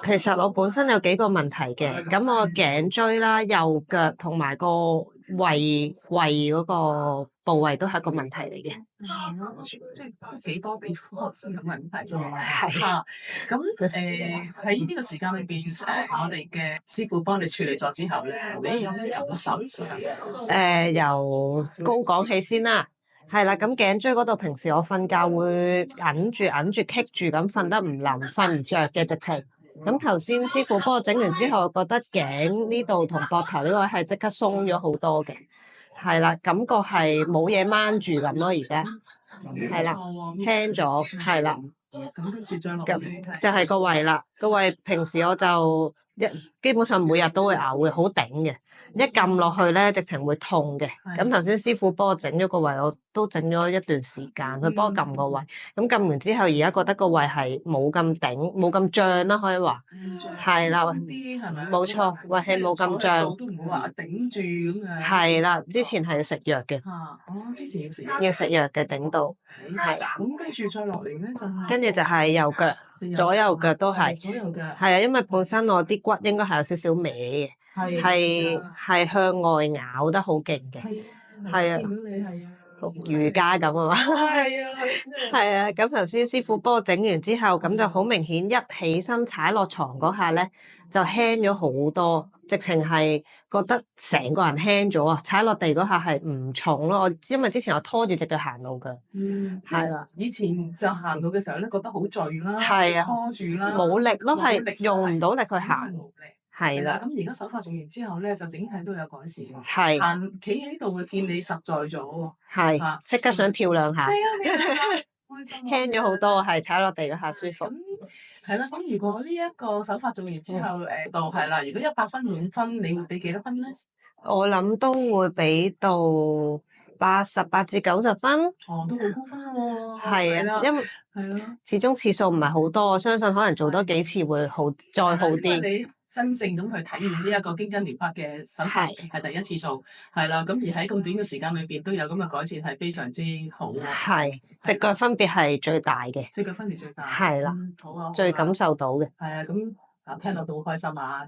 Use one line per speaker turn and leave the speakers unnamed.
其實我本身有幾個問題嘅，咁我頸椎啦、右腳同埋個胃嗰個部位都係個問題嚟嘅。
即係都幾多地方都有問題嘅。
係
嚇，咁喺呢個時間裏邊，我哋嘅師傅幫你處理咗之後咧，你有咩感受？
由高講起先啦。係啦，咁頸椎嗰度平時我瞓覺會揞住棘住咁瞓得唔冧，瞓唔着嘅直情。咁頭先師傅幫我整完之後，我覺得頸呢度同膊頭呢個位係即刻鬆咗好多嘅。係啦，感覺係冇嘢掹住咁咯，而家係啦，輕咗，係啦。
咁跟住再落
咁就係個胃啦，個胃平時我就基本上每日都會咬嘅，好頂嘅。一撳落去咧，直情會痛嘅。咁頭先師傅幫我整咗個胃，我都整咗一段時間，佢幫我撳個胃。咁撳完之後，而家覺得個胃係冇咁頂，冇咁脹啦，可以話係啦。
啲係咪？
冇錯，胃氣冇咁脹，
都唔會話頂住咁樣。
係啦，之前係要食藥嘅。
之前要食
要食藥嘅頂到。係。
咁跟住再落嚟咧，
跟住就係右腳，左右腳都係。
左右腳。
係啊，因為本身我啲骨應該係有少少歪嘅，係向外咬得好勁嘅。係啊。
見到你係啊。
瑜伽咁啊嘛。
係啊。
係啊，咁頭先師傅幫我整完之後，咁就好明顯，一起身踩落床嗰下咧，就輕咗好多，直情係覺得成個人輕咗啊！踩落地嗰下係唔重咯，因為之前我拖住隻腳行路㗎。係啦。
以前就行路嘅時候咧，覺得好攰啦，
係啊，
拖住啦，
冇力咯，係用唔到力去行。係啦。
咁而家手法做完之後咧，就整體都有改善喎。
係。
企喺度會見你實在咗喎。
係。即刻想跳兩下。
係啊，開心。
輕咗好多，係踩落地嗰下舒服。
咁係啦，咁如果呢一個手法做完之後，到係啦，如果100分滿分，你會俾幾多分咧？
我諗都會俾到88至90分。
哦，都好高分喎。
係啊，因為始終次數唔係好多，我相信可能做多幾次會再好啲。
你真正咁去體驗呢一個經筋療法嘅手法係第一次做，係啦，咁而喺咁短嘅時間裏邊都有咁嘅改善，係非常之好嘅。
係，隻腳分別係最大嘅。
隻腳分別最大。
係啦。
好啊。
最感受到嘅。
係啊，咁聽落都好開心啊！